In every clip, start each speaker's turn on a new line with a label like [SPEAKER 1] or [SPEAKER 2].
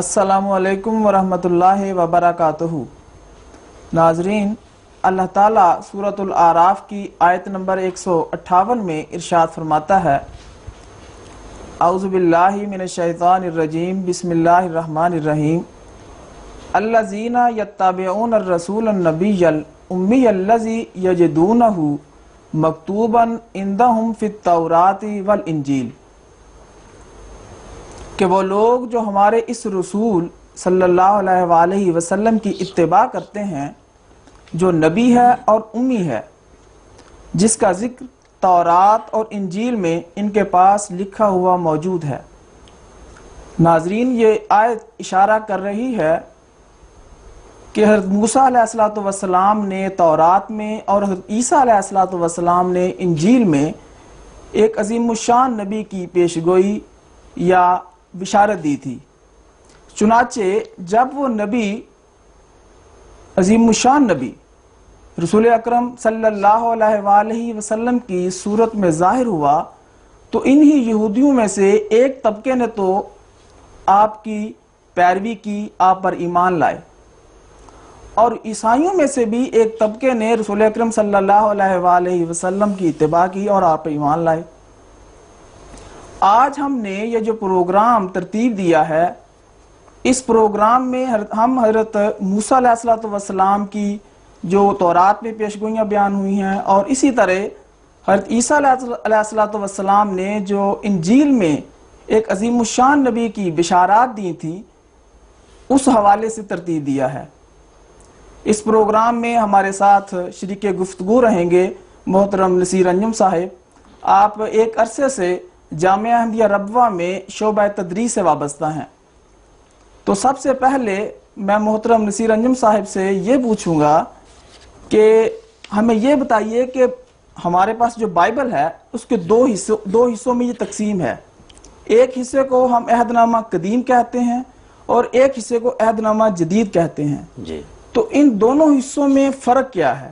[SPEAKER 1] السلام علیکم ورحمۃ اللہ وبرکاتہ۔ ناظرین، اللہ تعالیٰ سورۃ الاعراف کی آیت نمبر 158 میں ارشاد فرماتا ہے، اعوذ باللہ من الشیطان الرجیم، بسم اللہ الرحمن الرحیم، الذین یتبعون الرسول النبی الامی الذی یجدونہ مکتوبا عندہم فی التوراۃ والانجیل، کہ وہ لوگ جو ہمارے اس رسول صلی اللہ علیہ وآلہ وسلم کی اتباع کرتے ہیں، جو نبی ہے اور امی ہے، جس کا ذکر تورات اور انجیل میں ان کے پاس لکھا ہوا موجود ہے۔ ناظرین، یہ آیت اشارہ کر رہی ہے کہ حضرت موسیٰ علیہ السلام نے تورات میں اور حضرت عیسیٰ علیہ السلام نے انجیل میں ایک عظیم الشان نبی کی پیشگوئی یا بشارت دی تھی۔ چنانچہ جب وہ نبی، عظیم الشان نبی رسول اکرم صلی اللہ علیہ وآلہ وسلم کی صورت میں ظاہر ہوا تو انہی یہودیوں میں سے ایک طبقے نے تو آپ کی پیروی کی، آپ پر ایمان لائے، اور عیسائیوں میں سے بھی ایک طبقے نے رسول اکرم صلی اللہ علیہ وآلہ وسلم کی اتباع کی اور آپ پر ایمان لائے۔ آج ہم نے یہ جو پروگرام ترتیب دیا ہے، اس پروگرام میں ہم حضرت موسیٰ علیہ السلام کی جو تورات میں پیشگوئیاں بیان ہوئی ہیں، اور اسی طرح حضرت عیسیٰ علیہ السلام نے جو انجیل میں ایک عظیم الشان نبی کی بشارات دی تھیں، اس حوالے سے ترتیب دیا ہے۔ اس پروگرام میں ہمارے ساتھ شریک گفتگو رہیں گے محترم نصیر انجم صاحب۔ آپ ایک عرصے سے جامعہ احمدیہ ربوہ میں شعبہ تدریس سے وابستہ ہیں، تو سب سے پہلے میں محترم نصیر انجم صاحب سے یہ پوچھوں گا کہ ہمیں یہ بتائیے کہ ہمارے پاس جو بائبل ہے اس کے دو حصوں میں یہ تقسیم ہے۔ ایک حصے کو ہم عہد نامہ قدیم کہتے ہیں اور ایک حصے کو عہد نامہ جدید کہتے ہیں
[SPEAKER 2] جی،
[SPEAKER 1] تو ان دونوں حصوں میں فرق کیا ہے؟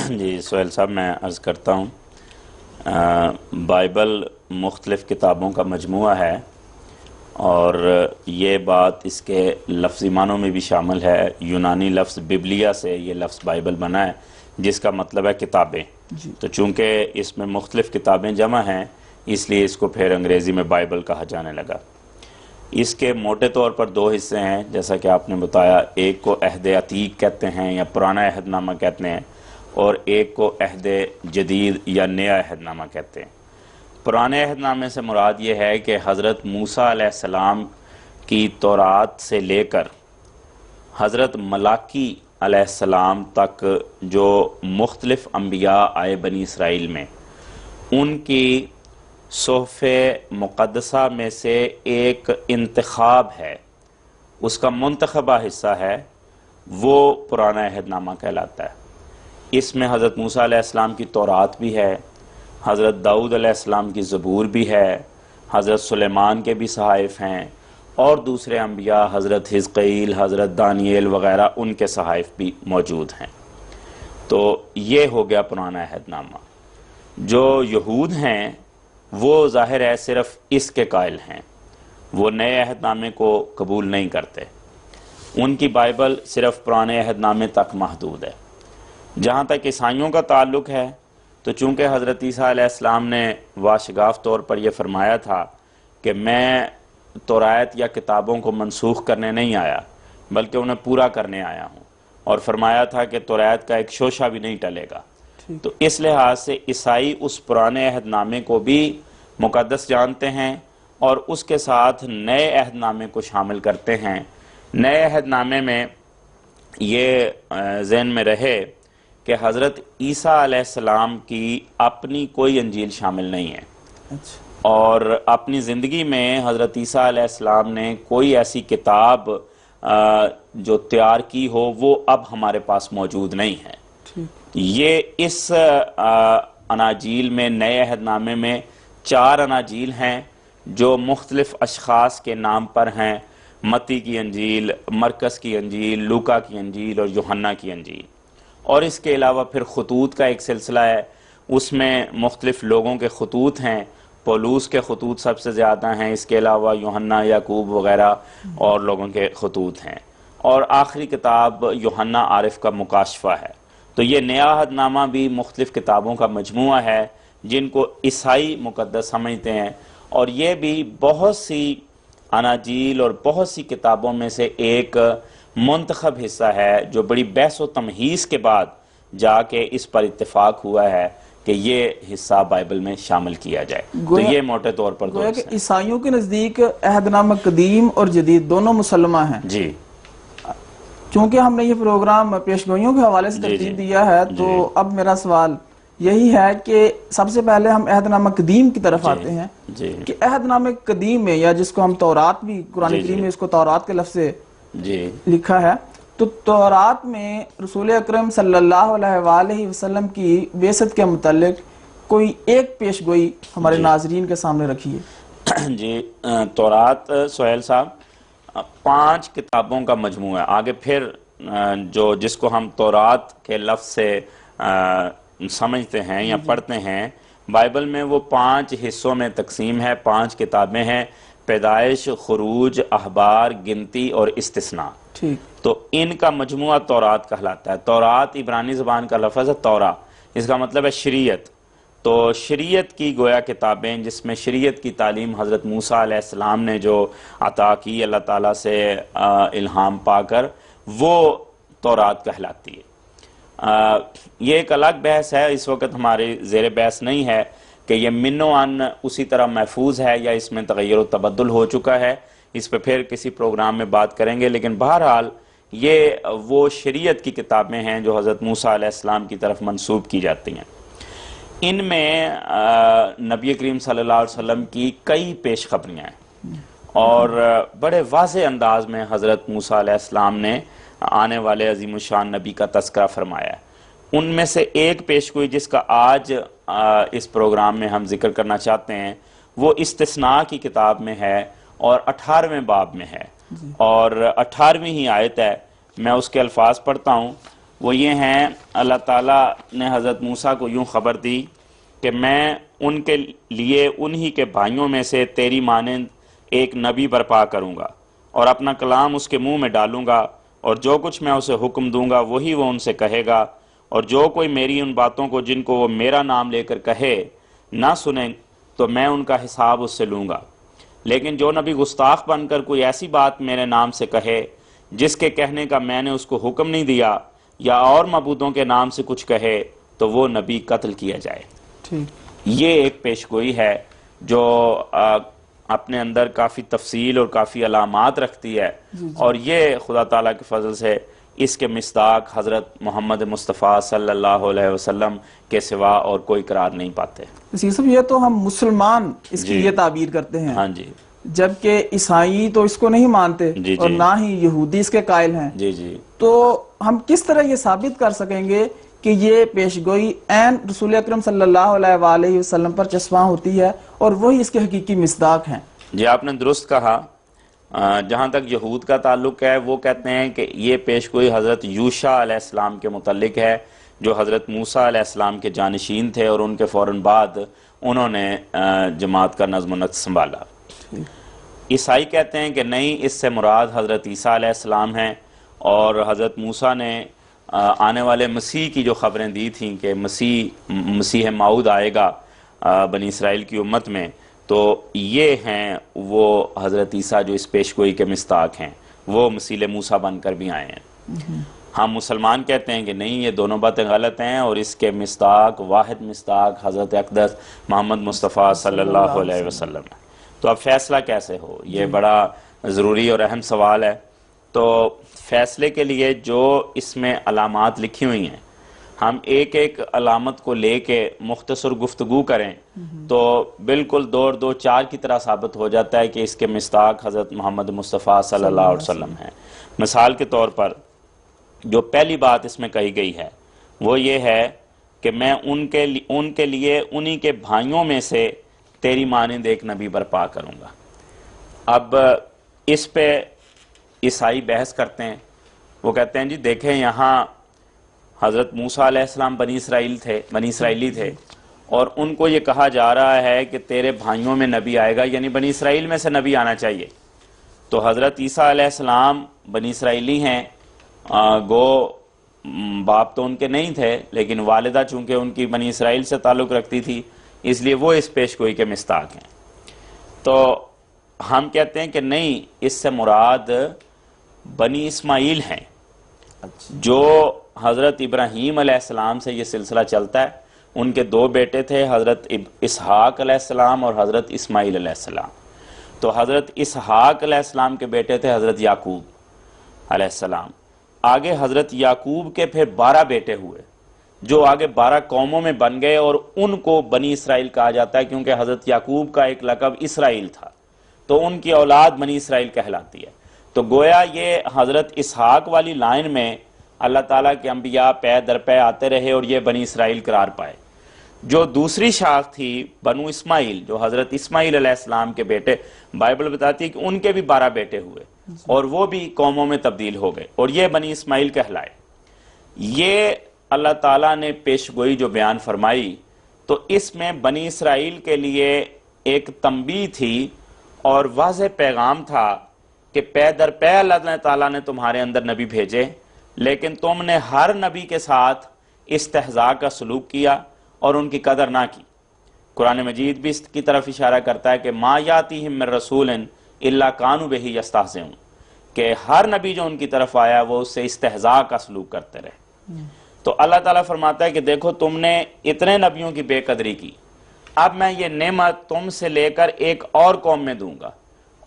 [SPEAKER 2] جی سہیل صاحب، میں عرض کرتا ہوں، بائبل مختلف کتابوں کا مجموعہ ہے، اور یہ بات اس کے لفظی معنوں میں بھی شامل ہے۔ یونانی لفظ ببلیا سے یہ لفظ بائبل بنا ہے، جس کا مطلب ہے کتابیں۔ تو چونکہ اس میں مختلف کتابیں جمع ہیں، اس لیے اس کو پھر انگریزی میں بائبل کہا جانے لگا۔ اس کے موٹے طور پر دو حصے ہیں، جیسا کہ آپ نے بتایا، ایک کو عہد عتیق کہتے ہیں یا پرانا عہد نامہ کہتے ہیں، اور ایک کو عہد جدید یا نیا عہد نامہ کہتے ہیں۔ پرانے عہد نامے سے مراد یہ ہے کہ حضرت موسیٰ علیہ السلام کی تورات سے لے کر حضرت ملاکی علیہ السلام تک جو مختلف انبیاء آئے بنی اسرائیل میں، ان کی صحف مقدسہ میں سے ایک انتخاب ہے، اس کا منتخبہ حصہ ہے، وہ پرانا عہد نامہ کہلاتا ہے۔ اس میں حضرت موسیٰ علیہ السلام کی تورات بھی ہے، حضرت داؤد علیہ السلام کی زبور بھی ہے، حضرت سلیمان کے بھی صحائف ہیں، اور دوسرے انبیاء حضرت حزقیل، حضرت دانییل وغیرہ، ان کے صحائف بھی موجود ہیں۔ تو یہ ہو گیا پرانا عہد نامہ۔ جو یہود ہیں وہ ظاہر ہے صرف اس کے قائل ہیں، وہ نئے عہد نامے کو قبول نہیں کرتے، ان کی بائبل صرف پرانے عہد نامے تک محدود ہے۔ جہاں تک عیسائیوں کا تعلق ہے تو چونکہ حضرت عیسیٰ علیہ السلام نے واشگاف طور پر یہ فرمایا تھا کہ میں تورات یا کتابوں کو منسوخ کرنے نہیں آیا بلکہ انہیں پورا کرنے آیا ہوں، اور فرمایا تھا کہ تورات کا ایک شوشہ بھی نہیں ٹلے گا، تو اس لحاظ سے عیسائی اس پرانے عہد نامے کو بھی مقدس جانتے ہیں اور اس کے ساتھ نئے عہد نامے کو شامل کرتے ہیں۔ نئے عہد نامے میں یہ ذہن میں رہے کہ حضرت عیسیٰ علیہ السلام کی اپنی کوئی انجیل شامل نہیں ہے، اور اپنی زندگی میں حضرت عیسیٰ علیہ السلام نے کوئی ایسی کتاب جو تیار کی ہو وہ اب ہمارے پاس موجود نہیں ہے۔ یہ اس اناجیل میں، نئے عہد نامے میں 4 اناجیل ہیں جو مختلف اشخاص کے نام پر ہیں: متی کی انجیل، مرکس کی انجیل، لوکا کی انجیل اور یوحنا کی انجیل۔ اور اس کے علاوہ پھر خطوط کا ایک سلسلہ ہے، اس میں مختلف لوگوں کے خطوط ہیں، پولوس کے خطوط سب سے زیادہ ہیں، اس کے علاوہ یوحنا، یعقوب وغیرہ اور لوگوں کے خطوط ہیں، اور آخری کتاب یوحنا عارف کا مکاشفہ ہے۔ تو یہ نیا عہد نامہ بھی مختلف کتابوں کا مجموعہ ہے جن کو عیسائی مقدس سمجھتے ہیں، اور یہ بھی بہت سی اناجیل اور بہت سی کتابوں میں سے ایک منتخب حصہ ہے جو بڑی بحث و تمہیز کے بعد جا کے اس پر اتفاق ہوا ہے کہ یہ حصہ بائبل میں شامل کیا جائے۔ تو یہ موٹے طور پر
[SPEAKER 1] گویا کہ عیسائیوں کے نزدیک عہد نامہ قدیم اور جدید دونوں مسلمہ ہیں۔
[SPEAKER 2] جی،
[SPEAKER 1] چونکہ ہم نے یہ پروگرام پیشگوئیوں کے حوالے سے ترتیب دیا ہے تو اب میرا سوال یہی ہے کہ سب سے پہلے ہم عہد نامہ قدیم کی طرف آتے ہیں کہ عہد نامہ قدیم میں، یا جس کو ہم تورات بھی قرآن کریم میں اس کو تورات کے لفظ سے لکھا ہے، تو تورات میں رسول اکرم صلی اللہ علیہ وآلہ وسلم کی بعثت کے متعلق کوئی ایک پیشگوئی ہمارے ناظرین کے سامنے رکھیے۔
[SPEAKER 2] جی، تورات سہیل صاحب 5 کتابوں کا مجموعہ ہے۔ آگے پھر جس کو ہم تورات کے لفظ سے سمجھتے ہیں یا پڑھتے ہیں، بائبل میں وہ 5 حصوں میں تقسیم ہے، 5 کتابیں ہیں: پیدائش، خروج، اخبار، گنتی اور استثناء۔ تو ان کا مجموعہ تورات کہلاتا ہے۔ تورات عبرانی زبان کا لفظ ہے تورا، اس کا مطلب ہے شریعت۔ تو شریعت کی گویا کتابیں جس میں شریعت کی تعلیم حضرت موسیٰ علیہ السلام نے جو عطا کی اللہ تعالیٰ سے الہام پا کر، وہ تورات کہلاتی ہے۔ یہ ایک الگ بحث ہے، اس وقت ہماری زیر بحث نہیں ہے کہ یہ من و عن اسی طرح محفوظ ہے یا اس میں تغیر و تبدل ہو چکا ہے، اس پہ پھر کسی پروگرام میں بات کریں گے۔ لیکن بہرحال یہ وہ شریعت کی کتابیں ہیں جو حضرت موسیٰ علیہ السلام کی طرف منسوب کی جاتی ہیں۔ ان میں نبی کریم صلی اللہ علیہ وسلم کی کئی پیش خبریاں ہیں، اور بڑے واضح انداز میں حضرت موسیٰ علیہ السلام نے آنے والے عظیم الشان نبی کا تذکرہ فرمایا ہے۔ ان میں سے ایک پیشگوئی جس کا آج اس پروگرام میں ہم ذکر کرنا چاہتے ہیں وہ استثناء کی کتاب میں ہے اور 18ویں باب میں ہے، اور 18ویں ہی آیت ہے۔ میں اس کے الفاظ پڑھتا ہوں، وہ یہ ہیں: اللہ تعالیٰ نے حضرت موسیٰ کو یوں خبر دی کہ میں ان کے لیے انہی کے بھائیوں میں سے تیری مانند ایک نبی برپا کروں گا، اور اپنا کلام اس کے منہ میں ڈالوں گا، اور جو کچھ میں اسے حکم دوں گا وہی وہ ان سے کہے گا، اور جو کوئی میری ان باتوں کو جن کو وہ میرا نام لے کر کہے نہ سنیں تو میں ان کا حساب اس سے لوں گا۔ لیکن جو نبی گستاخ بن کر کوئی ایسی بات میرے نام سے کہے جس کے کہنے کا میں نے اس کو حکم نہیں دیا، یا اور معبودوں کے نام سے کچھ کہے، تو وہ نبی قتل کیا جائے۔ یہ ایک پیشگوئی ہے جو اپنے اندر کافی تفصیل اور کافی علامات رکھتی ہے، اور یہ خدا تعالیٰ کے فضل سے اس کے مصداق حضرت محمد مصطفیٰ صلی اللہ علیہ وسلم کے سوا اور کوئی قرار نہیں پاتے۔
[SPEAKER 1] یہ تو ہم مسلمان اس کی یہ تعبیر کرتے ہیں،
[SPEAKER 2] ہاں جی،
[SPEAKER 1] جبکہ عیسائی تو اس کو نہیں مانتے اور نہ ہی یہودی اس کے قائل ہیں۔ تو ہم کس طرح یہ ثابت کر سکیں گے کہ یہ پیشگوئی عین رسول اکرم صلی اللہ علیہ وآلہ وسلم پر چسپاں ہوتی ہے اور وہی اس کے حقیقی مصداق ہیں؟
[SPEAKER 2] جی، آپ نے درست کہا۔ جہاں تک یہود کا تعلق ہے، وہ کہتے ہیں کہ یہ پیشگوئی حضرت یوشع علیہ السلام کے متعلق ہے، جو حضرت موسیٰ علیہ السلام کے جانشین تھے، اور ان کے فوراً بعد انہوں نے جماعت کا نظم و نسق سنبھالا۔ عیسائی کہتے ہیں کہ نہیں، اس سے مراد حضرت عیسیٰ علیہ السلام ہیں، اور حضرت موسیٰ نے آنے والے مسیح کی جو خبریں دی تھیں کہ مسیح موعود آئے گا بنی اسرائیل کی امت میں، تو یہ ہیں وہ حضرت عیسیٰ جو اس پیشگوئی کے مصداق ہیں، وہ مسیح موسیٰ بن کر بھی آئے ہیں۔ ہم مسلمان کہتے ہیں کہ نہیں، یہ دونوں باتیں غلط ہیں، اور اس کے مصداق، واحد مصداق حضرت اقدس محمد مصطفیٰ صلی اللہ علیہ وسلم ہے۔ تو اب فیصلہ کیسے ہو، یہ بڑا ضروری اور اہم سوال ہے۔ تو فیصلے کے لیے جو اس میں علامات لکھی ہوئی ہیں، ہم ایک ایک علامت کو لے کے مختصر گفتگو کریں تو بالکل 2 اور 2 4 کی طرح ثابت ہو جاتا ہے کہ اس کے مصداق حضرت محمد مصطفیٰ صلی اللہ علیہ وسلم ہیں۔ مثال کے طور پر جو پہلی بات اس میں کہی گئی ہے وہ یہ ہے کہ میں ان کے لیے انہی کے بھائیوں میں سے تیری مانند ایک نبی برپا کروں گا۔ اب اس پہ عیسائی بحث کرتے ہیں، وہ کہتے ہیں جی دیکھیں، یہاں حضرت موسیٰ علیہ السلام بنی اسرائیلی تھے، اور ان کو یہ کہا جا رہا ہے کہ تیرے بھائیوں میں نبی آئے گا، یعنی بنی اسرائیل میں سے نبی آنا چاہیے۔ تو حضرت عیسیٰ علیہ السلام بنی اسرائیلی ہیں، گو باپ تو ان کے نہیں تھے، لیکن والدہ چونکہ ان کی بنی اسرائیل سے تعلق رکھتی تھی، اس لیے وہ اس پیش گوئی کے مستحق ہیں۔ تو ہم کہتے ہیں کہ نہیں، اس سے مراد بنی اسماعیل ہیں، جو حضرت ابراہیم علیہ السلام سے یہ سلسلہ چلتا ہے۔ ان کے دو بیٹے تھے، حضرت اسحاق علیہ السلام اور حضرت اسماعیل علیہ السلام۔ تو حضرت اسحاق علیہ السلام کے بیٹے تھے حضرت یعقوب علیہ السلام۔ آگے حضرت یعقوب کے پھر 12 بیٹے ہوئے، جو آگے 12 قوموں میں بن گئے، اور ان کو بنی اسرائیل کہا جاتا ہے، کیونکہ حضرت یعقوب کا ایک لقب اسرائیل تھا، تو ان کی اولاد بنی اسرائیل کہلاتی ہے۔ تو گویا یہ حضرت اسحاق والی لائن میں اللہ تعالیٰ کے انبیاء پے در پے آتے رہے اور یہ بنی اسرائیل قرار پائے۔ جو دوسری شاخ تھی بنو اسماعیل، جو حضرت اسماعیل علیہ السلام کے بیٹے، بائبل بتاتی ہے کہ ان کے بھی 12 بیٹے ہوئے، اور وہ بھی قوموں میں تبدیل ہو گئے، اور یہ بنی اسماعیل کہلائے۔ یہ اللہ تعالیٰ نے پیش گوئی جو بیان فرمائی، تو اس میں بنی اسرائیل کے لیے ایک تنبیہ تھی اور واضح پیغام تھا کہ پے در پے اللہ تعالیٰ نے تمہارے اندر نبی بھیجے، لیکن تم نے ہر نبی کے ساتھ استہزاء کا سلوک کیا اور ان کی قدر نہ کی۔ قرآن مجید بھی اس کی طرف اشارہ کرتا ہے کہ ما یاتیہم من رسول الا کانوا بہ یستہزئون، کہ ہر نبی جو ان کی طرف آیا وہ اس سے استہزاء کا سلوک کرتے رہے۔ تو اللہ تعالیٰ فرماتا ہے کہ دیکھو تم نے اتنے نبیوں کی بے قدری کی، اب میں یہ نعمت تم سے لے کر ایک اور قوم میں دوں گا،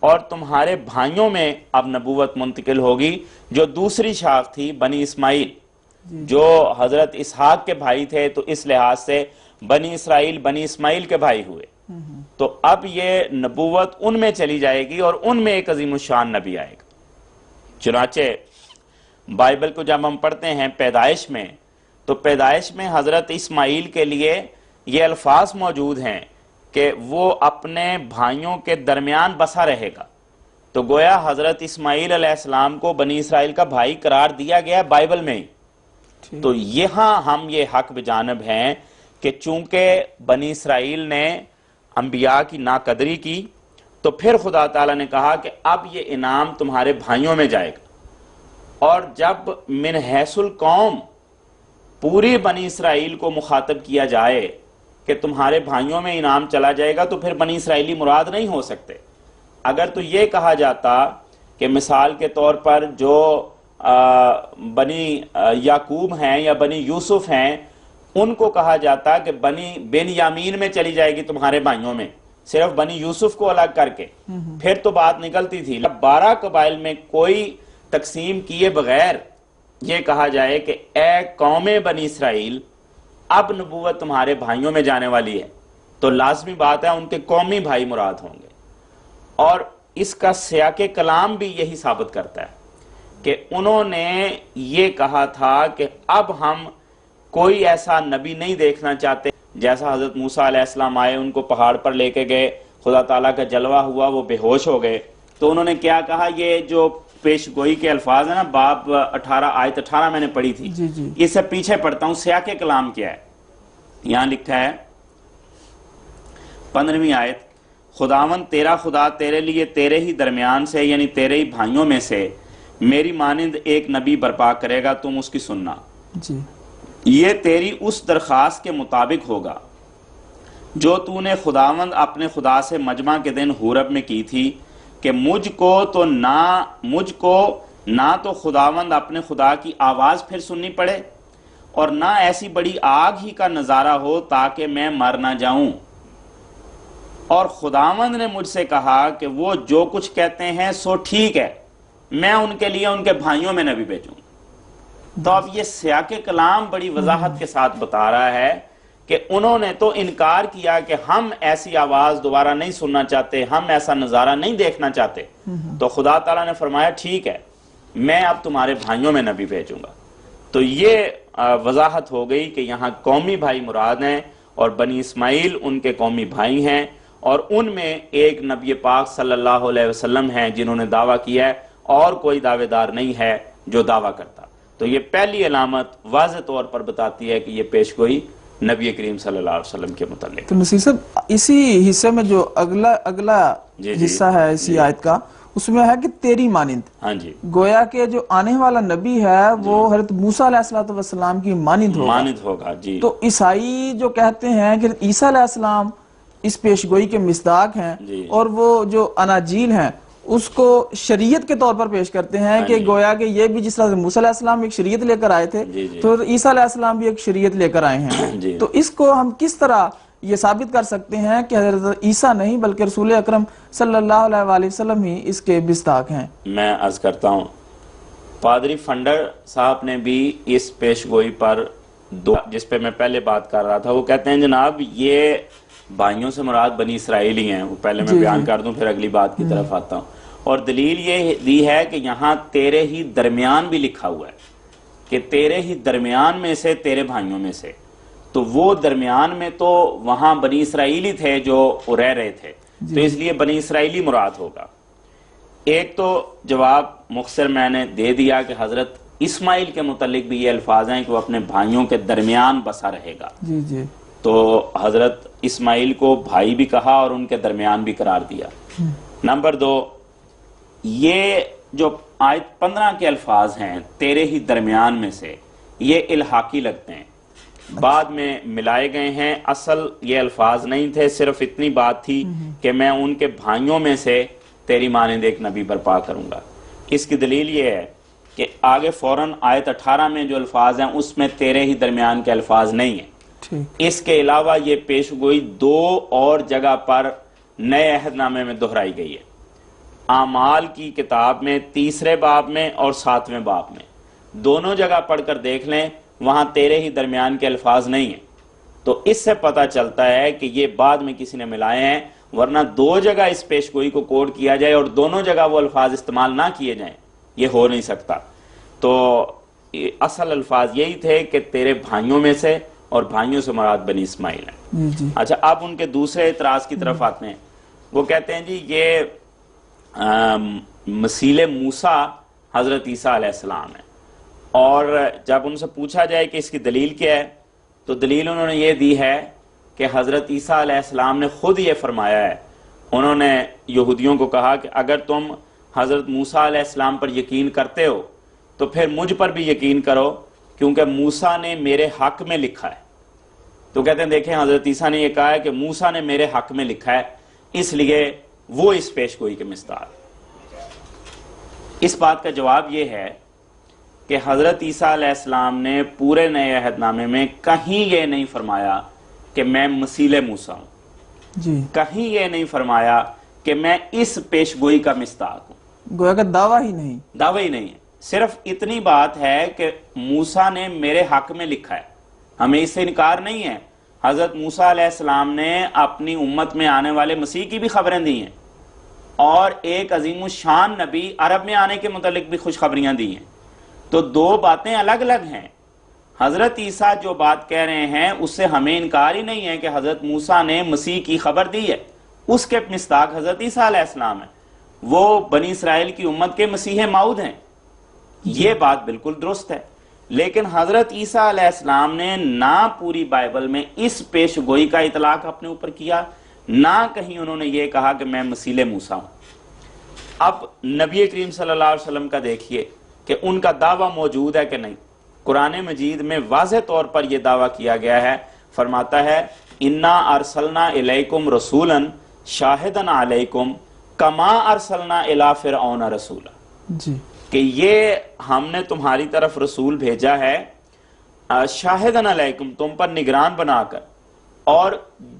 [SPEAKER 2] اور تمہارے بھائیوں میں اب نبوت منتقل ہوگی، جو دوسری شاخ تھی بنی اسماعیل، جو حضرت اسحاق کے بھائی تھے، تو اس لحاظ سے بنی اسرائیل بنی اسماعیل کے بھائی ہوئے۔ تو اب یہ نبوت ان میں چلی جائے گی اور ان میں ایک عظیم الشان نبی آئے گا۔ چنانچہ بائبل کو جب ہم پڑھتے ہیں پیدائش میں، تو پیدائش میں حضرت اسماعیل کے لیے یہ الفاظ موجود ہیں کہ وہ اپنے بھائیوں کے درمیان بسا رہے گا۔ تو گویا حضرت اسماعیل علیہ السلام کو بنی اسرائیل کا بھائی قرار دیا گیا بائبل میں ہی۔ تو یہاں ہم یہ حق بجانب ہیں کہ چونکہ بنی اسرائیل نے انبیاء کی ناقدری کی، تو پھر خدا تعالیٰ نے کہا کہ اب یہ انعام تمہارے بھائیوں میں جائے گا، اور جب من حیث القوم پوری بنی اسرائیل کو مخاطب کیا جائے کہ تمہارے بھائیوں میں انعام چلا جائے گا، تو پھر بنی اسرائیلی مراد نہیں ہو سکتے۔ اگر تو یہ کہا جاتا کہ مثال کے طور پر جو بنی یعقوب ہیں یا بنی یوسف ہیں، ان کو کہا جاتا کہ بنی بن یامین میں چلی جائے گی تمہارے بھائیوں میں، صرف بنی یوسف کو الگ کر کے، پھر تو بات نکلتی تھی۔ 12 قبائل میں کوئی تقسیم کیے بغیر یہ کہا جائے کہ اے قوم بنی اسرائیل، اب نبوت تمہارے بھائیوں میں جانے والی ہے، تو لازمی بات ہے ان کے قومی بھائی مراد ہوں گے۔ اور اس کا سیاق کلام بھی یہی ثابت کرتا ہے کہ انہوں نے یہ کہا تھا کہ اب ہم کوئی ایسا نبی نہیں دیکھنا چاہتے، جیسا حضرت موسیٰ علیہ السلام آئے، ان کو پہاڑ پر لے کے گئے، خدا تعالیٰ کا جلوہ ہوا، وہ بے ہوش ہو گئے۔ تو انہوں نے کیا کہا، یہ جو پیش گوئی کے الفاظ ہیں نا، باب 18 آیت 18 میں نے پڑھی تھی، اس سے پیچھے پڑھتا ہوں، سیاق کلام کیا ہے۔ یہاں لکھا ہے 15ویں آیت، خداوند تیرا خدا تیرے لیے تیرے ہی درمیان سے، یعنی تیرے ہی بھائیوں میں سے میری مانند ایک نبی برپا کرے گا، تم اس کی سننا۔ یہ تیری اس درخواست کے مطابق ہوگا جو تو نے خداوند اپنے خدا سے مجمع کے دن حورب میں کی تھی، کہ مجھ کو نہ تو خداوند اپنے خدا کی آواز پھر سننی پڑے، اور نہ ایسی بڑی آگ ہی کا نظارہ ہو تاکہ میں مر نہ جاؤں۔ اور خداوند نے مجھ سے کہا کہ وہ جو کچھ کہتے ہیں سو ٹھیک ہے، میں ان کے لیے ان کے بھائیوں میں نبی بھیجوں۔ تو اب یہ سیاق کلام بڑی وضاحت کے ساتھ بتا رہا ہے کہ انہوں نے تو انکار کیا کہ ہم ایسی آواز دوبارہ نہیں سننا چاہتے، ہم ایسا نظارہ نہیں دیکھنا چاہتے۔ تو خدا تعالیٰ نے فرمایا ٹھیک ہے، میں اب تمہارے بھائیوں میں نبی بھیجوں گا۔ تو یہ وضاحت ہو گئی کہ یہاں قومی بھائی مراد ہیں، اور بنی اسماعیل ان کے قومی بھائی ہیں، اور ان میں ایک نبی پاک صلی اللہ علیہ وسلم ہیں جنہوں نے دعویٰ کیا ہے، اور کوئی دعوے دار نہیں ہے جو دعویٰ کرتا۔ تو یہ پہلی علامت واضح طور پر بتاتی ہے کہ یہ پیش گوئی نبی کریم صلی اللہ علیہ وسلم کے متعلق۔
[SPEAKER 1] تو نصیر صاحب اسی حصے میں جو اگلا حصہ ہے اسی آیت کا، اس میں ہے کہ تیری مانند،
[SPEAKER 2] ہاں جی،
[SPEAKER 1] گویا کہ جو آنے والا نبی ہے وہ حضرت موسیٰ علیہ السلام کی مانند
[SPEAKER 2] ہوگا جی۔
[SPEAKER 1] تو عیسائی جو کہتے ہیں کہ عیسیٰ علیہ السلام اس پیشگوئی کے مصداق ہیں
[SPEAKER 2] جی۔
[SPEAKER 1] اور وہ جو اناجیل ہیں اس کو شریعت کے طور پر پیش کرتے ہیں کہ گویا کہ یہ بھی جس طرح سے موسیٰ علیہ السلام ایک شریعت لے کر آئے تھے تو عیسیٰ علیہ السلام بھی ایک شریعت لے کر آئے ہیں، تو اس کو ہم کس طرح یہ ثابت کر سکتے ہیں کہ حضرت عیسیٰ نہیں بلکہ رسول اکرم صلی اللہ علیہ وآلہ وسلم ہی اس کے مصداق ہیں؟
[SPEAKER 2] میں عرض کرتا ہوں، پادری فنڈر صاحب نے بھی اس پیشگوئی پر جس پہ میں پہلے بات کر رہا تھا، وہ کہتے ہیں جناب یہ بھائیوں سے مراد بنی اسرائیلی ہیں، وہ پہلے میں بیان کر دوں پھر اگلی بات کی طرف آتا ہوں، اور دلیل یہ دی ہے کہ یہاں تیرے ہی درمیان بھی لکھا ہوا ہے کہ تیرے ہی درمیان میں سے، تیرے بھائیوں میں سے، تو وہ درمیان میں تو وہاں بنی اسرائیلی تھے جو رہ رہے تھے، تو اس لیے بنی اسرائیلی مراد ہوگا۔ ایک تو جواب مختصر میں نے دے دیا کہ حضرت اسماعیل کے متعلق بھی یہ الفاظ ہیں کہ وہ اپنے بھائیوں کے درمیان بسا رہے گا، تو حضرت اسماعیل کو بھائی بھی کہا اور ان کے درمیان بھی قرار دیا۔ نمبر 2، یہ جو آیت 15 کے الفاظ ہیں تیرے ہی درمیان میں سے، یہ الحاقی لگتے ہیں، بعد میں ملائے گئے ہیں، اصل یہ الفاظ نہیں تھے، صرف اتنی بات تھی کہ میں ان کے بھائیوں میں سے تیری مانند ایک نبی برپا کروں گا۔ اس کی دلیل یہ ہے کہ آگے فوراً آیت 18 میں جو الفاظ ہیں اس میں تیرے ہی درمیان کے الفاظ نہیں ہیں۔ اس کے علاوہ یہ پیشگوئی 2 اور جگہ پر نئے عہد نامے میں دہرائی گئی ہے، اعمال کی کتاب میں 3 باب میں اور 7ویں باب میں، دونوں جگہ پڑھ کر دیکھ لیں، وہاں تیرے ہی درمیان کے الفاظ نہیں ہیں، تو اس سے پتہ چلتا ہے کہ یہ بعد میں کسی نے ملائے ہیں، ورنہ 2 جگہ اس پیشگوئی کو کوڈ کیا جائے اور دونوں جگہ وہ الفاظ استعمال نہ کیے جائیں، یہ ہو نہیں سکتا۔ تو اصل الفاظ یہی تھے کہ تیرے بھائیوں میں سے، اور بھائیوں سے مراد بنی اسماعیل ہیں۔ اچھا، اب ان کے دوسرے اعتراض کی طرف آتے ہیں، وہ کہتے ہیں جی یہ مثیل موسیٰ حضرت عیسیٰ علیہ السلام ہے، اور جب ان سے پوچھا جائے کہ اس کی دلیل کیا ہے تو دلیل انہوں نے یہ دی ہے کہ حضرت عیسیٰ علیہ السلام نے خود یہ فرمایا ہے، انہوں نے یہودیوں کو کہا کہ اگر تم حضرت موسیٰ علیہ السلام پر یقین کرتے ہو تو پھر مجھ پر بھی یقین کرو کیونکہ موسیٰ نے میرے حق میں لکھا ہے۔ تو کہتے ہیں دیکھیں حضرت عیسیٰ نے یہ کہا ہے کہ موسیٰ نے میرے حق میں لکھا ہے، اس لیے وہ اس پیشگوئی کے مصداق۔ اس بات کا جواب یہ ہے کہ حضرت عیسیٰ علیہ السلام نے پورے نئے عہد نامے میں کہیں یہ نہیں فرمایا کہ میں مثیل موسیٰ ہوں، کہیں یہ نہیں فرمایا کہ میں اس پیشگوئی کا مصداق ہوں،
[SPEAKER 1] گویا کہ دعویٰ ہی نہیں
[SPEAKER 2] ہے، صرف اتنی بات ہے کہ موسیٰ نے میرے حق میں لکھا ہے، ہمیں اس سے انکار نہیں ہے۔ حضرت موسیٰ علیہ السلام نے اپنی امت میں آنے والے مسیح کی بھی خبریں دی ہیں، اور ایک عظیم الشان نبی عرب میں آنے کے متعلق بھی خوشخبریاں دی ہیں، تو 2 باتیں الگ الگ ہیں۔ حضرت عیسیٰ جو بات کہہ رہے ہیں اس سے ہمیں انکار ہی نہیں ہے کہ حضرت موسیٰ نے مسیح کی خبر دی ہے، اس کے مصداق حضرت عیسیٰ علیہ السلام ہے، وہ بنی اسرائیل کی امت کے مسیح موعود ہیں، یہ بات بالکل درست ہے۔ لیکن حضرت عیسیٰ علیہ السلام نے نہ پوری بائبل میں اس پیش گوئی کا اطلاق اپنے اوپر کیا، نہ کہیں انہوں نے یہ کہا کہ میں مثیل موسیٰ ہوں۔ اب نبی کریم صلی اللہ علیہ وسلم کا دیکھیے کہ ان کا دعویٰ موجود ہے کہ نہیں۔ قرآن مجید میں واضح طور پر یہ دعویٰ کیا گیا ہے، فرماتا ہے اِنَّا أَرْسَلْنَا إِلَيْكُمْ رَسُولًا شَاهِدًا عَلَيْكُمْ كَمَا أَرْسَلْنَا إِلَىٰ فِرْعَوْنَ رَسُولًا، کہ یہ ہم نے تمہاری طرف رسول بھیجا ہے شاہدن علیکم، تم پر نگران بنا کر، اور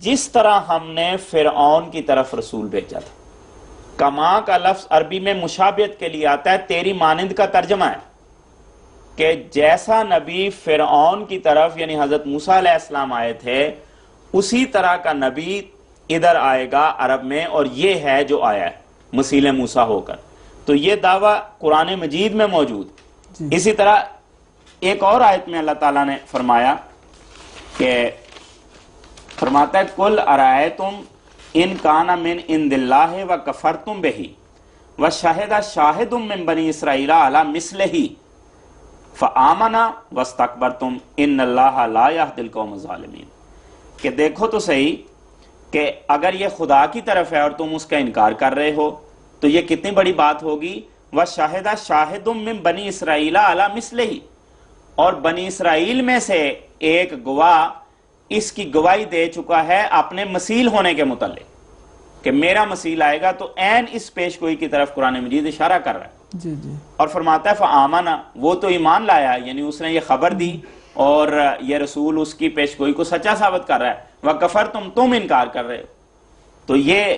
[SPEAKER 2] جس طرح ہم نے فرعون کی طرف رسول بھیجا تھا۔ کما کا لفظ عربی میں مشابہت کے لیے آتا ہے، تیری مانند کا ترجمہ ہے کہ جیسا نبی فرعون کی طرف یعنی حضرت موسیٰ علیہ السلام آئے تھے، اسی طرح کا نبی ادھر آئے گا عرب میں، اور یہ ہے جو آیا ہے مثیل موسیٰ ہو کر۔ تو یہ دعویٰ قرآن مجید میں موجود۔ اسی طرح ایک اور آیت میں اللہ تعالیٰ نے فرمایا کہ فرماتا ہے قُلْ أَرَأَيْتُمْ إِنْ كَانَ مِنْ عِنْدِ اللَّهِ وَكَفَرْتُمْ بِهِ وَشَهِدَ شَاهِدٌ مِّن بَنِي إِسْرَائِيلَ عَلَى مِثْلِهِ فَآمَنَ وَاسْتَكْبَرْتُمْ إِنَّ اللَّهَ لَا يَهْدِي الْقَوْمَ الظَّالِمِينَ۔ کہ دیکھو تو صحیح کہ اگر یہ خدا کی طرف ہے اور تم اس کا انکار کر رہے ہو تو یہ کتنی بڑی بات ہوگی. وَشَهِدَ شَاهِدٌ مِّن بَنِي إِسْرَائِيلَ عَلَى مِثْلِهِ، اور بنی اسرائیل میں سے ایک گواہ اس کی گواہی دے چکا ہے اپنے مثیل ہونے کے متعلق کہ میرا مثیل آئے گا. تو عین اس پیش گوئی کی طرف قرآن مجید اشارہ کر رہا ہے.
[SPEAKER 1] جی جی.
[SPEAKER 2] اور فرماتا ہے فآمنا، وہ تو ایمان لایا، یعنی اس نے یہ خبر دی اور یہ رسول اس کی پیش گوئی کو سچا ثابت کر رہا ہے. وَكَفَرْتُمْ، تم انکار کر رہے ہو. تو یہ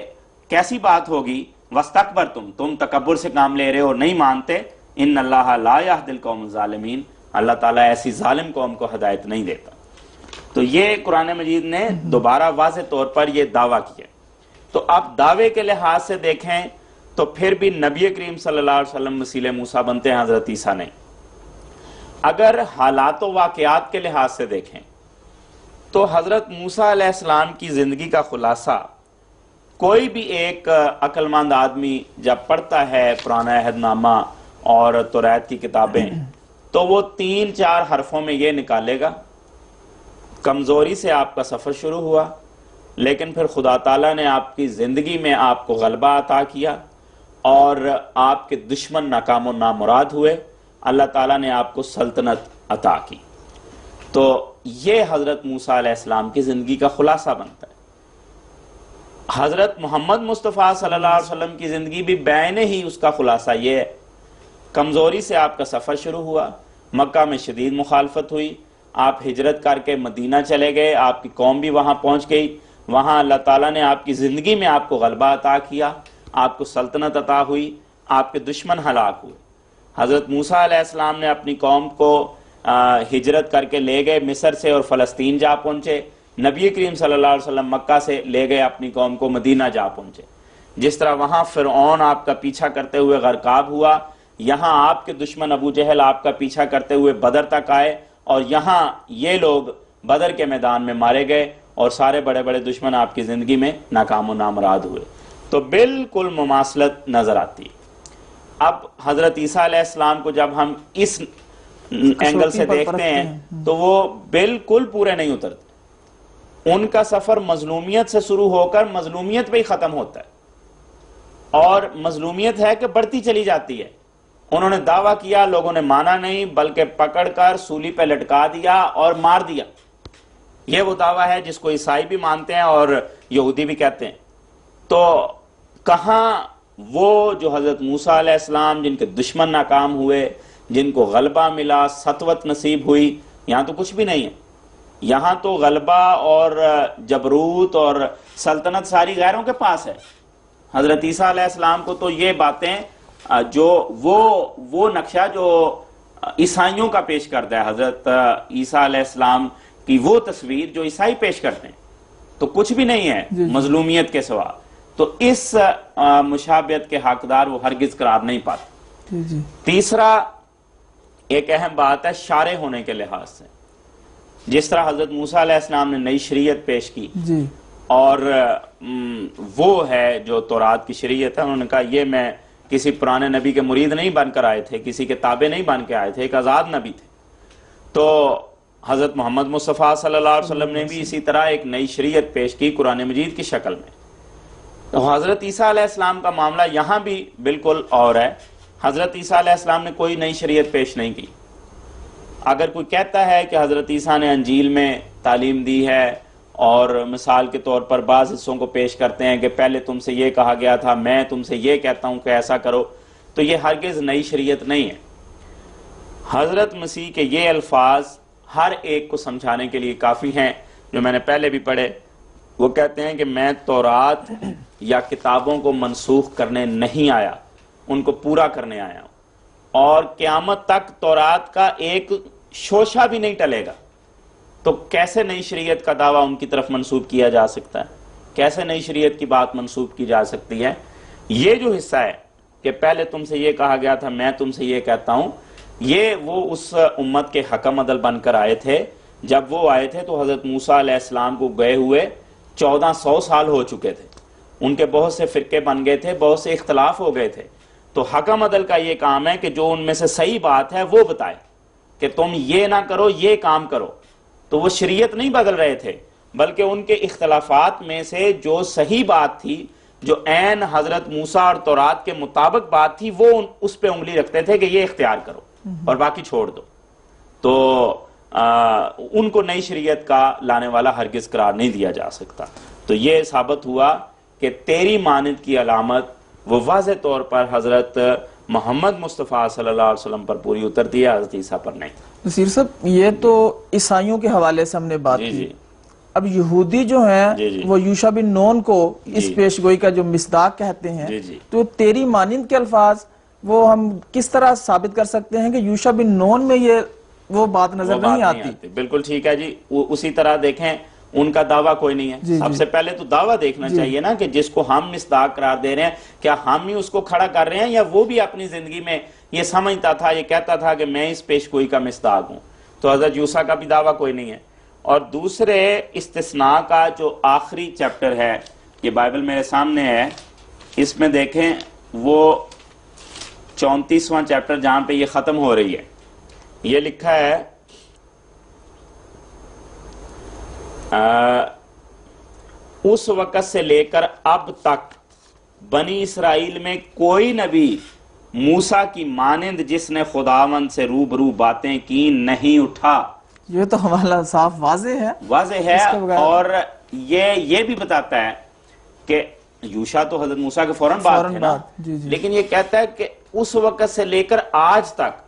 [SPEAKER 2] کیسی بات ہوگی؟ وَاسْتَكْبَرْتُمْ، تم تکبر سے کام لے رہے ہو، نہیں مانتے. إِنَّ اللَّهَ لَا يَهْدِي الْقَوْمَ الظَّالِمِينَ، اللہ تعالیٰ ایسی ظالم قوم کو ہدایت نہیں دیتا. تو یہ قرآن مجید نے دوبارہ واضح طور پر یہ دعویٰ کیا. تو اب دعوے کے لحاظ سے دیکھیں تو پھر بھی نبی کریم صلی اللہ علیہ وسلم وسیلہ موسیٰ بنتے ہیں، حضرت عیسیٰ نہیں. اگر حالات و واقعات کے لحاظ سے دیکھیں تو حضرت موسیٰ علیہ السلام کی زندگی کا خلاصہ کوئی بھی ایک عقل مند آدمی جب پڑھتا ہے پرانا عہد نامہ اور توریت کی کتابیں تو وہ 3-4 حرفوں میں یہ نکالے گا. کمزوری سے آپ کا سفر شروع ہوا، لیکن پھر خدا تعالیٰ نے آپ کی زندگی میں آپ کو غلبہ عطا کیا اور آپ کے دشمن ناکام و نامراد ہوئے، اللہ تعالیٰ نے آپ کو سلطنت عطا کی. تو یہ حضرت موسیٰ علیہ السلام کی زندگی کا خلاصہ بنتا ہے. حضرت محمد مصطفیٰ صلی اللہ علیہ وسلم کی زندگی بھی بعین ہی اس کا خلاصہ یہ ہے. کمزوری سے آپ کا سفر شروع ہوا، مکہ میں شدید مخالفت ہوئی، آپ ہجرت کر کے مدینہ چلے گئے، آپ کی قوم بھی وہاں پہنچ گئی، وہاں اللہ تعالیٰ نے آپ کی زندگی میں آپ کو غلبہ عطا کیا، آپ کو سلطنت عطا ہوئی، آپ کے دشمن ہلاک ہوئے. حضرت موسیٰ علیہ السلام نے اپنی قوم کو ہجرت کر کے لے گئے مصر سے اور فلسطین جا پہنچے. نبی کریم صلی اللہ علیہ وسلم مکہ سے لے گئے اپنی قوم کو مدینہ جا پہنچے. جس طرح وہاں فرعون آپ کا پیچھا کرتے ہوئے غرقاب ہوا، یہاں آپ کے دشمن ابو جہل آپ کا پیچھا کرتے ہوئے بدر تک آئے اور یہاں یہ لوگ بدر کے میدان میں مارے گئے اور سارے بڑے بڑے دشمن آپ کی زندگی میں ناکام و نامراد ہوئے. تو بالکل مماثلت نظر آتی ہے. اب حضرت عیسیٰ علیہ السلام کو جب ہم اس اینگل سے دیکھتے ہیں تو وہ بالکل پورے نہیں اترتے. ان کا سفر مظلومیت سے شروع ہو کر مظلومیت پہ ہی ختم ہوتا ہے، اور مظلومیت ہے کہ بڑھتی چلی جاتی ہے. انہوں نے دعویٰ کیا، لوگوں نے مانا نہیں، بلکہ پکڑ کر سولی پہ لٹکا دیا اور مار دیا. یہ وہ دعویٰ ہے جس کو عیسائی بھی مانتے ہیں اور یہودی بھی کہتے ہیں. تو کہاں وہ جو حضرت موسیٰ علیہ السلام جن کے دشمن ناکام ہوئے، جن کو غلبہ ملا، سطوت نصیب ہوئی، یہاں تو کچھ بھی نہیں ہے. یہاں تو غلبہ اور جبروت اور سلطنت ساری غیروں کے پاس ہے. حضرت عیسیٰ علیہ السلام کو تو یہ باتیں جو وہ نقشہ جو عیسائیوں کا پیش کرتا ہے، حضرت عیسیٰ علیہ السلام کی وہ تصویر جو عیسائی پیش کرتے ہیں، تو کچھ بھی نہیں ہے مظلومیت کے سوا. تو اس مشابہت کے حقدار وہ ہرگز قرار نہیں پاتے. تیسرا ایک اہم بات ہے شارع ہونے کے لحاظ سے. جس طرح حضرت موسیٰ علیہ السلام نے نئی شریعت پیش کی اور وہ ہے جو تورات کی شریعت ہے، انہوں نے کہا یہ میں کسی پرانے نبی کے مرید نہیں بن کر آئے تھے، کسی کے تابع نہیں بن کے آئے تھے، ایک آزاد نبی تھے. تو حضرت محمد مصطفیٰ صلی اللہ علیہ وسلم نے بھی اسی طرح ایک نئی شریعت پیش کی قرآن مجید کی شکل میں. تو حضرت عیسیٰ علیہ السلام کا معاملہ یہاں بھی بالکل اور ہے. حضرت عیسیٰ علیہ السلام نے کوئی نئی شریعت پیش نہیں کی. اگر کوئی کہتا ہے کہ حضرت عیسیٰ نے انجیل میں تعلیم دی ہے اور مثال کے طور پر بعض حصوں کو پیش کرتے ہیں کہ پہلے تم سے یہ کہا گیا تھا، میں تم سے یہ کہتا ہوں کہ ایسا کرو، تو یہ ہرگز نئی شریعت نہیں ہے. حضرت مسیح کے یہ الفاظ ہر ایک کو سمجھانے کے لیے کافی ہیں جو میں نے پہلے بھی پڑھے. وہ کہتے ہیں کہ میں تورات یا کتابوں کو منسوخ کرنے نہیں آیا، ان کو پورا کرنے آیا ہوں، اور قیامت تک تورات کا ایک شوشہ بھی نہیں ٹلے گا. تو کیسے نئی شریعت کا دعویٰ ان کی طرف منسوب کیا جا سکتا ہے؟ کیسے نئی شریعت کی بات منسوب کی جا سکتی ہے؟ یہ جو حصہ ہے کہ پہلے تم سے یہ کہا گیا تھا، میں تم سے یہ کہتا ہوں، یہ وہ اس امت کے حکم عدل بن کر آئے تھے. جب وہ آئے تھے تو حضرت موسیٰ علیہ السلام کو گئے ہوئے 1400 سال ہو چکے تھے. ان کے بہت سے فرقے بن گئے تھے، بہت سے اختلاف ہو گئے تھے. تو حکم عدل کا یہ کام ہے کہ جو ان میں سے صحیح بات ہے وہ بتائے کہ تم یہ نہ کرو، یہ کام کرو. تو وہ شریعت نہیں بدل رہے تھے، بلکہ ان کے اختلافات میں سے جو صحیح بات تھی، جو عین حضرت موسیٰ اور تورات کے مطابق بات تھی، وہ اس پہ انگلی رکھتے تھے کہ یہ اختیار کرو اور باقی چھوڑ دو. تو ان کو نئی شریعت کا لانے والا ہرگز قرار نہیں دیا جا سکتا. تو یہ ثابت ہوا کہ تیری مانند کی علامت وہ واضح طور پر حضرت محمد مصطفیٰ صلی اللہ علیہ وسلم پر پوری اترتی ہے، حضرت عیسیٰ پر نہیں.
[SPEAKER 1] نصیر صاحب، یہ تو عیسائیوں کے حوالے سے ہم نے بات کی. اب یہودی جو ہیں وہ یوشع بن نون کو اس پیش گوئی کا جو مصداق کہتے ہیں، تو تیری مانند کے الفاظ وہ ہم کس طرح ثابت کر سکتے ہیں کہ یوشع بن نون میں یہ وہ بات نظر نہیں آتی؟
[SPEAKER 2] بالکل ٹھیک ہے جی. اسی طرح دیکھیں ان کا دعویٰ کوئی نہیں ہے. سب سے پہلے تو دعویٰ دیکھنا چاہیے نا کہ جس کو ہم مصداق قرار دے رہے ہیں، کیا ہم ہی اس کو کھڑا کر رہے ہیں یا وہ بھی اپنی زندگی میں یہ سمجھتا تھا، یہ کہتا تھا کہ میں اس پیش گوئی کا مصداق ہوں. تو حضرت یوسیٰ کا بھی دعویٰ کوئی نہیں ہے. اور دوسرے استثناء کا جو آخری چیپٹر ہے، یہ بائبل میرے سامنے ہے، اس میں دیکھیں وہ 34واں چیپٹر جہاں پہ یہ ختم ہو رہی ہے، یہ لکھا ہے اس وقت سے لے کر اب تک بنی اسرائیل میں کوئی نبی موسیٰ کی مانند جس نے خداوند سے روبرو باتیں کی نہیں اٹھا.
[SPEAKER 1] یہ تو ہمارا صاف واضح ہے.
[SPEAKER 2] اور یہ بھی بتاتا ہے کہ یوشع تو حضرت موسیٰ کے فوراً بعد تھے نا، لیکن یہ کہتا ہے کہ اس وقت سے لے کر آج تک،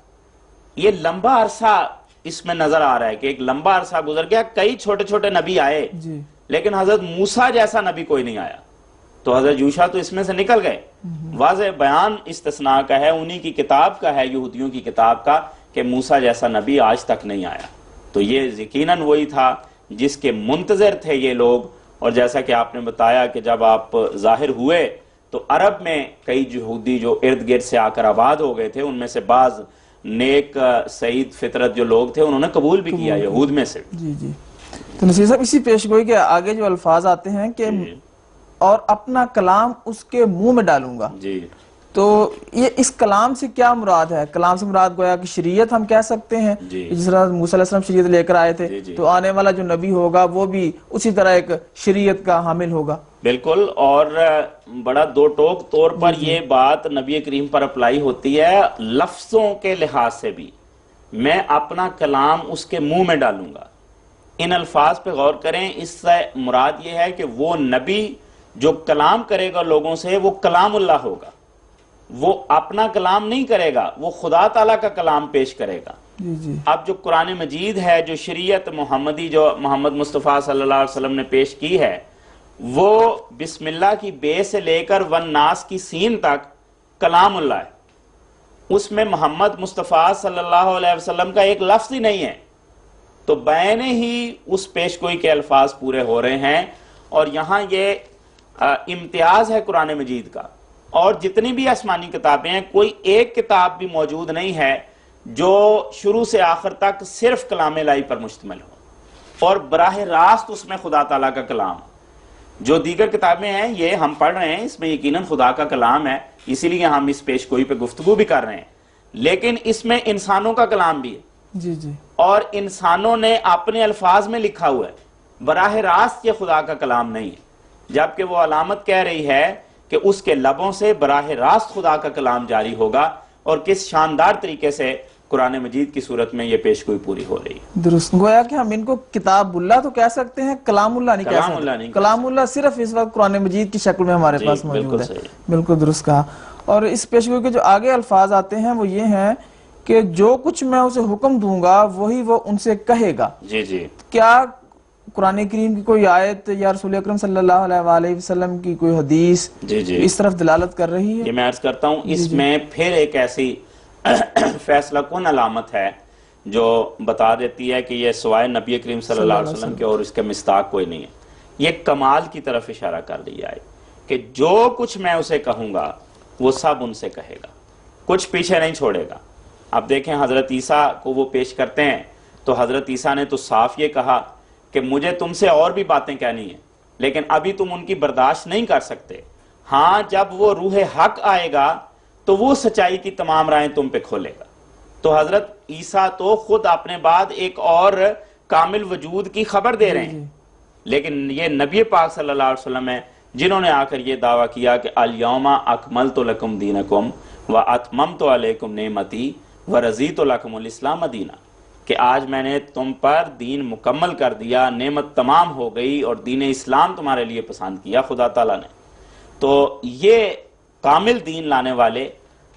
[SPEAKER 2] یہ لمبا عرصہ اس میں نظر آ رہا ہے کہ ایک لمبا عرصہ گزر گیا. کئی چھوٹے چھوٹے نبی آئے لیکن حضرت موسیٰ جیسا نبی کوئی نہیں آیا. تو حضرت یوشع تو اس میں سے نکل گئے. واضح بیان استثناء کا ہے، انہی کی کتاب کا ہے، یہودیوں کی کتاب کا، کہ موسیٰ جیسا نبی آج تک نہیں آیا. تو یہ یقیناً وہی تھا جس کے منتظر تھے یہ لوگ. اور جیسا کہ آپ نے بتایا کہ جب آپ ظاہر ہوئے تو عرب میں کئی یہودی جو ارد گرد سے آ کر آباد ہو گئے تھے، ان میں سے بعض نیک سعید فطرت جو لوگ تھے انہوں نے قبول بھی کیا یہود میں سے.
[SPEAKER 1] تو نصیر صاحب، اسی پیشگوئی کے آگے جو الفاظ آتے ہیں کہ اور اپنا کلام اس کے منہ میں ڈالوں گا، تو یہ اس کلام سے کیا مراد ہے؟ کلام سے مراد گویا کہ شریعت ہم کہہ سکتے ہیں، جس طرح موسیٰ علیہ السلام شریعت لے کر آئے تھے، تو آنے والا جو نبی ہوگا وہ بھی اسی طرح ایک شریعت کا حامل ہوگا.
[SPEAKER 2] بالکل. اور بڑا دو ٹوک طور پر یہ بات نبی کریم پر اپلائی ہوتی ہے لفظوں کے لحاظ سے بھی. میں اپنا کلام اس کے منہ میں ڈالوں گا. ان الفاظ پہ غور کریں. اس سے مراد یہ ہے کہ وہ نبی جو کلام کرے گا لوگوں سے، وہ کلام اللہ ہوگا. وہ اپنا کلام نہیں کرے گا، وہ خدا تعالیٰ کا کلام پیش کرے گا. اب جو قرآن مجید ہے، جو شریعت محمدی جو محمد مصطفیٰ صلی اللہ علیہ وسلم نے پیش کی ہے، وہ بسم اللہ کی بے سے لے کر والناس کی سین تک کلام اللہ ہے. اس میں محمد مصطفیٰ صلی اللہ علیہ وسلم کا ایک لفظ ہی نہیں ہے. تو بین ہی اس پیشگوئی کے الفاظ پورے ہو رہے ہیں. اور یہاں یہ امتیاز ہے قرآن مجید کا. اور جتنی بھی آسمانی کتابیں ہیں، کوئی ایک کتاب بھی موجود نہیں ہے جو شروع سے آخر تک صرف کلام الہی پر مشتمل ہو اور براہ راست اس میں خدا تعالیٰ کا کلام. جو دیگر کتابیں ہیں یہ ہم پڑھ رہے ہیں، اس میں یقیناً خدا کا کلام ہے، اسی لیے ہم اس پیشگوئی پہ گفتگو بھی کر رہے ہیں. لیکن اس میں انسانوں کا کلام بھی ہے اور انسانوں نے اپنے الفاظ میں لکھا ہوا ہے. براہ راست یہ خدا کا کلام نہیں ہے. جبکہ وہ علامت کہہ رہی ہے کہ اس کے لبوں سے براہ راست خدا کا کلام جاری ہوگا. اور کس شاندار طریقے سے قرآن مجید کی صورت میں یہ پیشگوئی پوری ہو رہی ہے.
[SPEAKER 1] درست. گویا کہ ہم ان کو کتاب اللہ تو کہہ سکتے ہیں، کلام اللہ نہیں کہہ سکتے. کلام اللہ صرف اس وقت قرآن مجید کی شکل میں ہمارے پاس موجود ہے. بالکل درست کہا. اور اس پیشگوئی کے جو آگے الفاظ آتے ہیں وہ یہ ہیں کہ جو کچھ میں اسے حکم دوں گا وہی وہ ان سے کہے گا. کیا قرآن کریم کی کوئی آیت یا رسول اکرم صلی اللہ علیہ وآلہ وسلم کی کوئی حدیث اس طرف دلالت کر رہی ہے؟
[SPEAKER 2] یہ میں عرض کرتا ہوں، اس میں پھر ایک ایسی فیصلہ کن علامت ہے جو بتا دیتی ہے کہ یہ سوائے نبی کریم صلی اللہ علیہ وسلم کے اور اس کے مصداق کوئی نہیں ہے. یہ کمال کی طرف اشارہ کر دیا ہے کہ جو کچھ میں اسے کہوں گا وہ سب ان سے کہے گا، کچھ پیچھے نہیں چھوڑے گا. اب دیکھیں حضرت عیسیٰ کو وہ پیش کرتے ہیں تو حضرت عیسیٰ نے تو صاف یہ کہا کہ مجھے تم سے اور بھی باتیں کہنی ہیں لیکن ابھی تم ان کی برداشت نہیں کر سکتے. ہاں جب وہ روح حق آئے گا تو وہ سچائی کی تمام راہیں تم پہ کھولے گا. تو حضرت عیسیٰ تو خود اپنے بعد ایک اور کامل وجود کی خبر دے رہے ہیں، لیکن یہ نبی پاک صلی اللہ علیہ وسلم ہے جنہوں نے آ کر یہ دعویٰ کیا کہ الیوم اکملت لکم دینکم واتممت علیکم نعمتی ورضیت لکم الاسلام دینا، کہ آج میں نے تم پر دین مکمل کر دیا، نعمت تمام ہو گئی اور دین اسلام تمہارے لیے پسند کیا خدا تعالیٰ نے۔ تو یہ کامل دین لانے والے،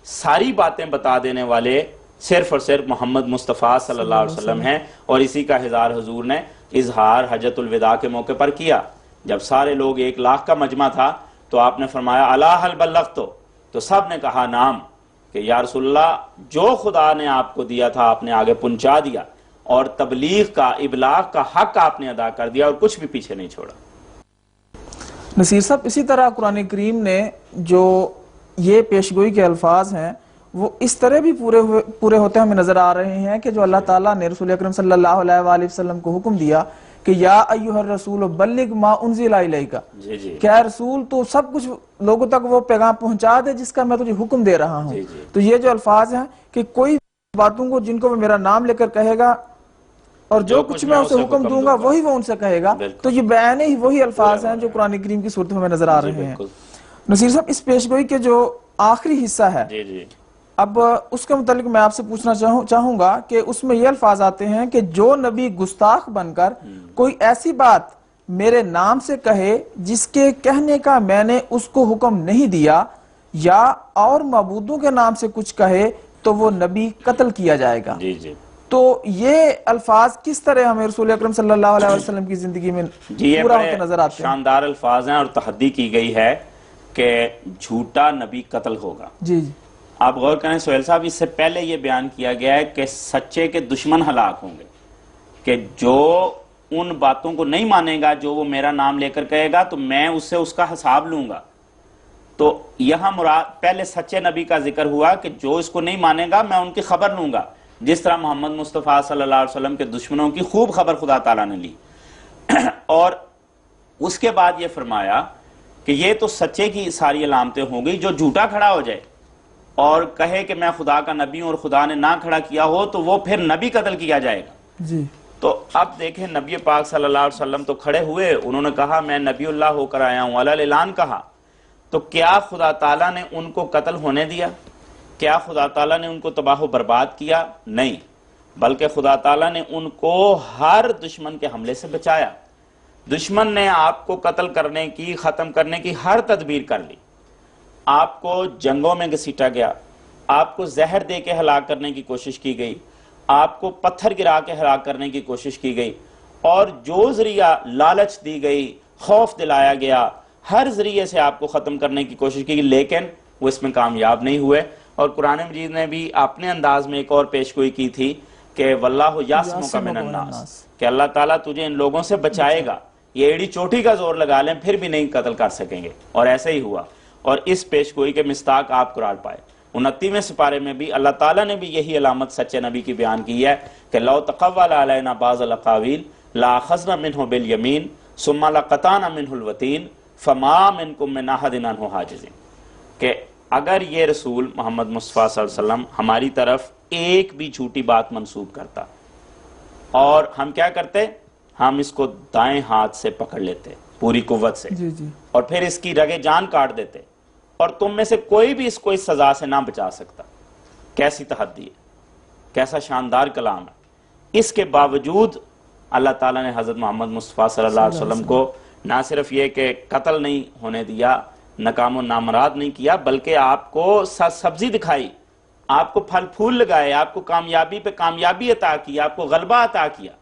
[SPEAKER 2] ساری باتیں بتا دینے والے صرف اور صرف محمد مصطفیٰ صلی اللہ علیہ وسلم ہیں، اور اسی کا اظہار حضور نے اظہار حجۃ الوداع کے موقع پر کیا۔ جب سارے لوگ 1,00,000 کا مجمع تھا تو آپ نے فرمایا الا هل بلغت، تو سب نے کہا نام، کہ یا رسول اللہ جو خدا نے آپ کو دیا تھا آپ نے آگے پہنچا دیا، اور تبلیغ کا، ابلاغ کا حق آپ نے ادا کر دیا اور کچھ بھی پیچھے نہیں چھوڑا۔
[SPEAKER 1] نصیر صاحب، اسی طرح قرآن کریم نے جو یہ پیشگوئی کے الفاظ ہیں وہ اس طرح بھی پورے ہوتے ہمیں نظر آ رہے ہیں کہ جو اللہ تعالیٰ نے رسول اکرم صلی اللہ علیہ وآلہ وسلم کو حکم دیا کہ یا ایھا الرسول بلغ ما انزل الیک، کہ اے رسول تو سب کچھ لوگوں تک وہ پیغام پہنچا دے جس کا میں تجھے حکم دے رہا ہوں۔ تو یہ جو الفاظ ہیں کہ کوئی باتوں کو جن کو وہ میرا نام لے کر کہے گا اور جو کچھ میں اسے حکم دوں گا وہی وہ ان سے کہے گا، تو یہ بیان ہی وہی الفاظ ہیں جو قرآن کریم کی صورت میں نظر آ رہے ہیں۔ نصیر صاحب، اس پیشگوئی کے جو آخری حصہ ہے اب اس کے متعلق میں آپ سے پوچھنا چاہوں گا کہ اس میں یہ الفاظ آتے ہیں کہ جو نبی گستاخ بن کر کوئی ایسی بات میرے نام سے کہے جس کے کہنے کا میں نے اس کو حکم نہیں دیا، یا اور معبودوں کے نام سے کچھ کہے تو وہ نبی قتل کیا جائے گا۔ تو یہ الفاظ کس طرح ہمیں رسول اکرم صلی اللہ علیہ وسلم کی زندگی میں پورا ہوتے نظر آتے ہیں؟
[SPEAKER 2] شاندار الفاظ ہیں اور تحدی کی گئی ہے کہ جھوٹا نبی قتل ہوگا۔
[SPEAKER 1] جی
[SPEAKER 2] آپ غور کریں سہیل صاحب، اس سے پہلے یہ بیان کیا گیا ہے کہ سچے کے دشمن ہلاک ہوں گے، کہ جو ان باتوں کو نہیں مانے گا جو وہ میرا نام لے کر کہے گا تو میں اس سے اس کا حساب لوں گا۔ تو یہاں مراد پہلے سچے نبی کا ذکر ہوا کہ جو اس کو نہیں مانے گا میں ان کی خبر لوں گا، جس طرح محمد مصطفیٰ صلی اللہ علیہ وسلم کے دشمنوں کی خوب خبر خدا تعالیٰ نے لی۔ اور اس کے بعد یہ فرمایا کہ یہ تو سچے کی ساری علامتیں ہوں گی، جو جھوٹا کھڑا ہو جائے اور کہے کہ میں خدا کا نبی ہوں اور خدا نے نہ کھڑا کیا ہو تو وہ پھر نبی قتل کیا جائے گا۔
[SPEAKER 1] جی
[SPEAKER 2] تو اب دیکھیں نبی پاک صلی اللہ علیہ وسلم تو کھڑے ہوئے، انہوں نے کہا میں نبی اللہ ہو کر آیا ہوں، علی الاعلان کہا، تو کیا خدا تعالیٰ نے ان کو قتل ہونے دیا؟ کیا خدا تعالیٰ نے ان کو تباہ و برباد کیا؟ نہیں، بلکہ خدا تعالیٰ نے ان کو ہر دشمن کے حملے سے بچایا۔ دشمن نے آپ کو قتل کرنے کی، ختم کرنے کی ہر تدبیر کر لی، آپ کو جنگوں میں گھسیٹا گیا، آپ کو زہر دے کے ہلاک کرنے کی کوشش کی گئی، آپ کو پتھر گرا کے ہلاک کرنے کی کوشش کی گئی، اور جو ذریعہ لالچ دی گئی، خوف دلایا گیا، ہر ذریعے سے آپ کو ختم کرنے کی کوشش کی گئی، لیکن وہ اس میں کامیاب نہیں ہوئے۔ اور قرآن مجید نے بھی اپنے انداز میں ایک اور پیشگوئی کی تھی کہ واللہ یعصمک من الناس، کہ اللہ تعالیٰ تجھے ان لوگوں سے بچائے گا، یہ ایڑی چوٹی کا زور لگا لیں پھر بھی نہیں قتل کر سکیں گے، اور ایسے ہی ہوا۔ اور اس پیشگوئی کے مصداق آپ قرار پائے۔ 29ویں سپارے میں بھی اللہ تعالیٰ نے بھی یہی علامت سچے نبی کی بیان کی ہے کہ لو تقول علینا بعض الاقاویل لاخذنا منہ بالیمین ثم لقطعنا منہ الوتین فما منکم من احد عنہ حاجزین، کہ اگر یہ رسول محمد مصطفیٰ صلی اللہ علیہ وسلم ہماری طرف ایک بھی جھوٹی بات منسوب کرتا اور ہم کیا کرتے، ہم اس کو دائیں ہاتھ سے پکڑ لیتے پوری قوت سے، اور پھر اس کی رگیں جان کاٹ دیتے، اور تم میں سے کوئی بھی اس کو اس سزا سے نہ بچا سکتا۔ کیسی تحدی ہے، کیسا شاندار کلام ہے۔ اس کے باوجود اللہ تعالیٰ نے حضرت محمد مصطفیٰ صلی اللہ علیہ وسلم کو نہ صرف یہ کہ قتل نہیں ہونے دیا، ناکام و نامراد نہیں کیا، بلکہ آپ کو سبزی دکھائی، آپ کو پھل پھول لگائے، آپ کو کامیابی پہ کامیابی عطا کی، آپ کو غلبہ عطا کیا۔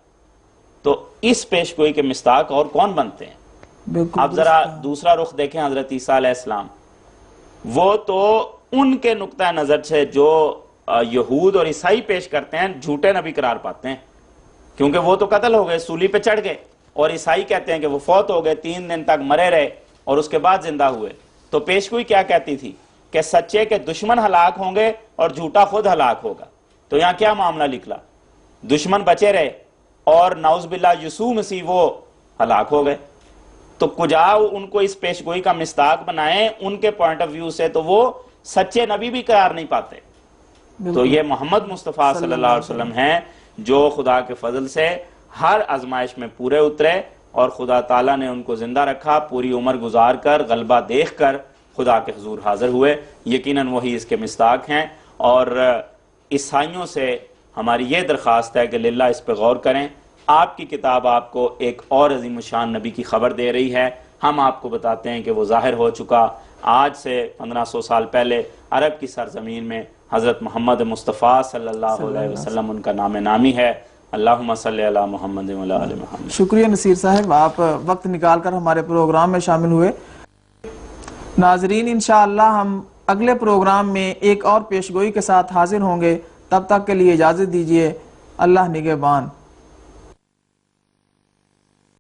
[SPEAKER 2] تو اس پیشگوئی کے مصداق اور کون بنتے ہیں؟ اب ذرا دوسرا رخ دیکھیں حضرت عیسیٰ علیہ السلام، وہ تو ان کے نقطہ نظر سے جو یہود اور عیسائی پیش کرتے ہیں جھوٹے نبی قرار پاتے ہیں، کیونکہ وہ تو قتل ہو گئے، سولی پہ چڑھ گئے، اور عیسائی کہتے ہیں کہ وہ فوت ہو گئے، 3 دن تک مرے رہے اور اس کے بعد زندہ ہوئے۔ تو پیشگوئی کیا کہتی تھی کہ سچے کے دشمن ہلاک ہوں گے اور جھوٹا خود ہلاک ہوگا۔ تو یہاں کیا معاملہ نکلا؟ دشمن بچے رہے اور نعوذ باللہ یسوع مسیح وہ ہلاک ہو گئے۔ تو کجا ان کو اس پیشگوئی کا مصداق بنائیں ان کے پوائنٹ آف ویو سے، تو وہ سچے نبی بھی قرار نہیں پاتے۔ تو یہ محمد مصطفیٰ صلی اللہ علیہ وسلم ہیں جو خدا کے فضل سے ہر آزمائش میں پورے اترے اور خدا تعالیٰ نے ان کو زندہ رکھا، پوری عمر گزار کر، غلبہ دیکھ کر خدا کے حضور حاضر ہوئے۔ یقیناً وہی اس کے مصداق ہیں، اور عیسائیوں سے ہماری یہ درخواست ہے کہ للہ اس پہ غور کریں۔ آپ کی کتاب آپ کو ایک اور عظیم الشان نبی کی خبر دے رہی ہے، ہم آپ کو بتاتے ہیں کہ وہ ظاہر ہو چکا۔ آج سے 1500 سال پہلے عرب کی سرزمین میں حضرت محمد مصطفیٰ صلی اللہ علیہ وسلم ان کا نام نامی ہے۔ اللہم صلی علی محمد و علی آل محمد۔
[SPEAKER 1] شکریہ نصیر صاحب، آپ وقت نکال کر ہمارے پروگرام میں شامل ہوئے۔ ناظرین، انشاءاللہ ہم اگلے پروگرام میں ایک اور پیشگوئی کے ساتھ حاضر ہوں گے، تب تک کے لیے اجازت دیجیے۔ اللہ نگہبان۔